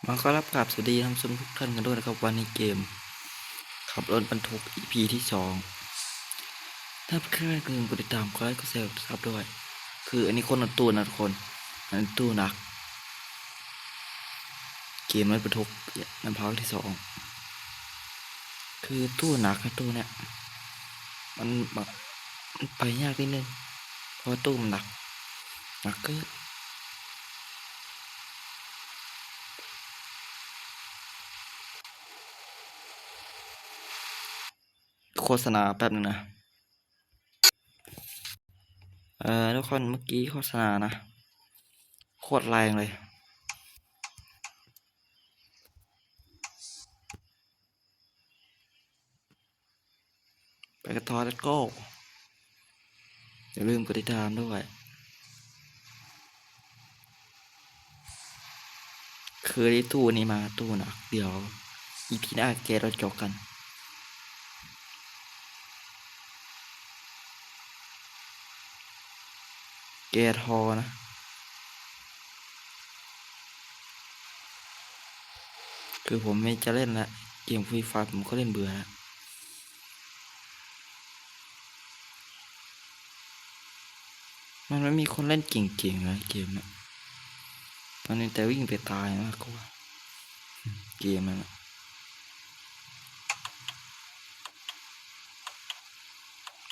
มาก็รับกราบสวัสดีท่านผู้ชมทุกท่านกันด้วยนะครับวันนี้เกมขับรถบรรทุก EP ที่2ถ้าใครก็อย่าลืมกดติดตามกดไลค์กดแชร์กดซับด้วยคืออันนี้คนละตู้นะทุกคนอันนี้ตู้หนักเกมรถบรรทุกน้ำพาวที่2คือตู้หนักนะตู้เนี้ยมันแบบมันไปยากนิดนึงเพราะตู้มันหนักเกินโฆษณาแป๊บนึงนะทุกคนเมื่อกี้โฆษณานะโคตรแรงเลยไปกันต่อแล้วก็อย่าลืมกดติดตามด้วยคือได้ตู้นี้มาตู้หนักเดี๋ยวอีพีหน้าเกเราจบกันเกทอนะคือผมไม่จะเล่นละเกมฟรีไฟร์ผมก็เล่นเบื่อแล้วมันไม่มีคนเล่นเก่งๆเลยเกมน่ะมันมีแต่วิ่งไปตายมากกว่าเกมมัน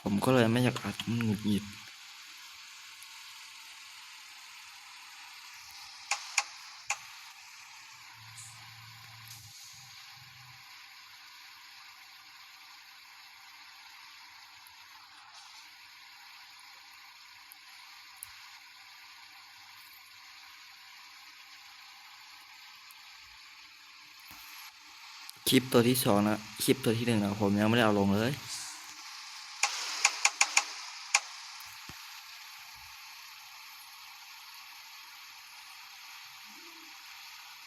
ผมก็เลยไม่อยากอัดมันหงุดหงิดคลิปตัวที่2นะคลิปตัวที่1นะผมยังไม่ได้เอาลงเลย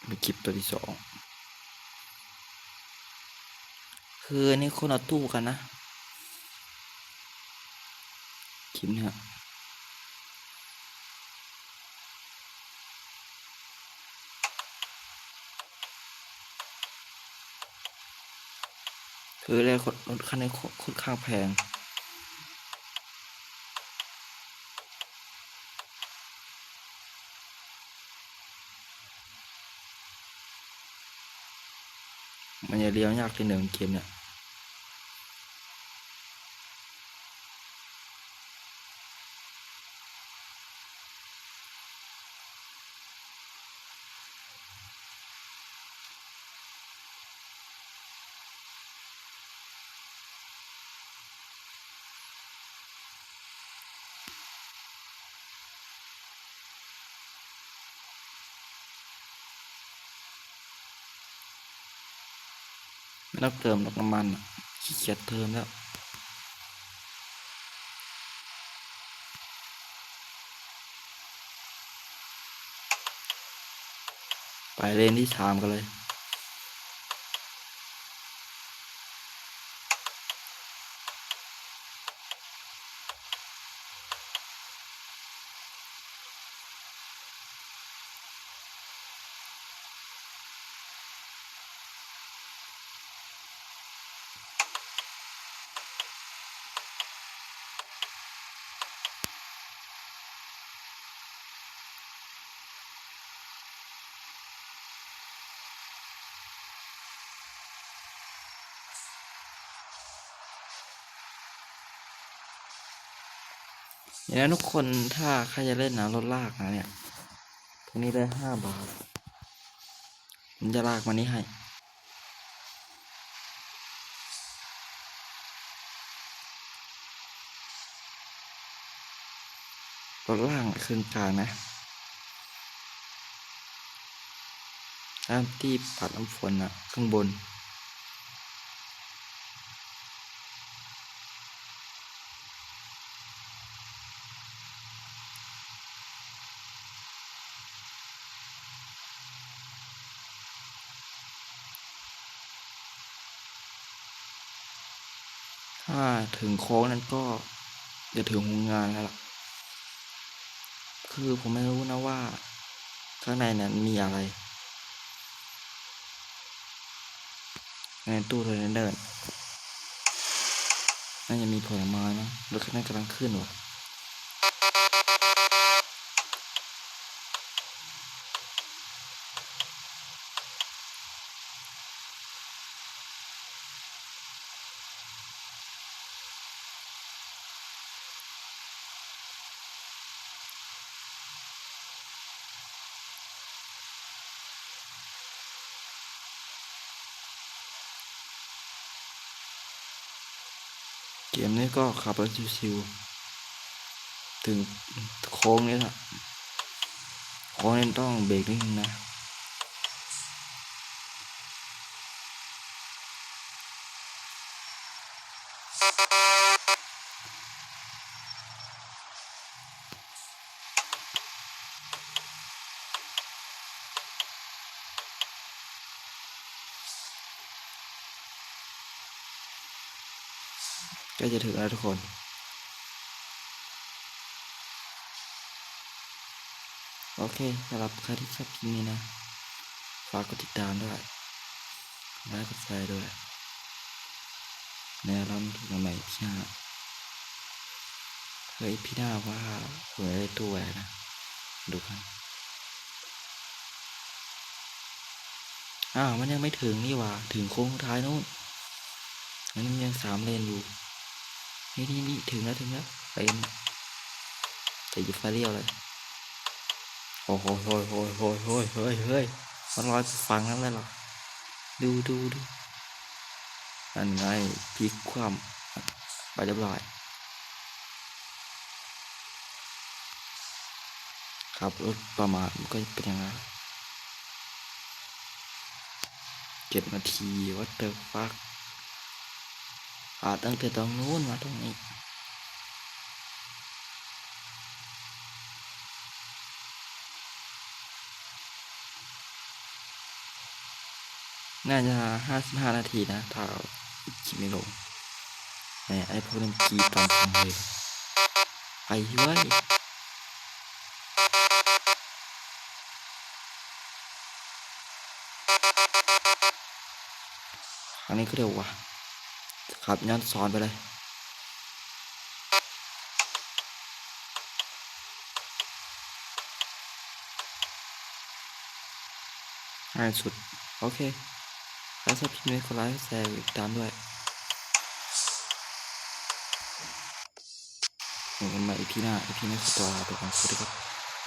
มีคลิปตัวที่2คืออันนี้คนละตู้กันนะคลิปเนี่ยคือแรกรถคันนี้ค่อนข้างแพงมันจะเลี้ยวยากทีหนึ่งเกมเนี่ยไม่ต้องเติมน้ำมันขี้เกียจเติมแล้วไปเลนที่3กันเลยอย่างนั้นทุกคนถ้าใครจะเล่นนะรถลากนะเนี่ยตรงนี้ได้5 บาทผมจะลากมานี้ให้รถล่างครึ่งกลางนะตามที่ปัดน้ำฝนข้างบนถ้าถึงโค้งนั้นก็จะถึงโรงงานแล้วล่ะคือผมไม่รู้นะว่าข้างในนั้นมีอะไร ในตู้เทรนเดอร์น่าจะมีผลไม้นะรถคันนั้นกำลังขึ้นว่ะเกมนี้ก็ขับรถชิวๆถึงโค้งนี้แหละโค้งนี้ต้องเบรกนิดนึงนะใกล้จะถึงแล้วทุกคนโอเคสำหรับใครที่ชอบคลิปนี้นะฝากกดติดตามด้วยไลค์กดแชร์ด้วยแน่นอนถึงใหม่พี่หน้าเฮ้ยพี่หน้าว่าหวยได้ตัวแหวนนะดูกันมันยังไม่ถึงนี่หว่าถึงโค้งสุดท้ายนู้นมันยัง3 เลนอยู่นี่ถึงแล้วเป็นแต่อยู่ไฟเลี้ยวเลยโอ้โหเฮ้ยมันลอยฝั่งนั้นเลยเหรอดูนั่นไงพลิกคว่ำไปเรียบร้อยขับรถประมาทมันก็เป็นยังไง7 นาทีวัดเตอร์ฟักตั้งแต่ตรงนู้นมาตรงนี้น่าจะ55 นาทีนะถ้าคิดไม่ลงไอ้พวกนั้นกีตอนทำเลยไปเว้ยอันนี้ก็เร็วว่ะขับย้อนสอนไปเลยง่ายสุดโอเคแล้วชอบคลิปนี้กดไลค์แชร์ติดตามด้วยเดี๋ยวกันใหม่อีพีหน้าคือตัวลาไปก่อนสวัสดีครับ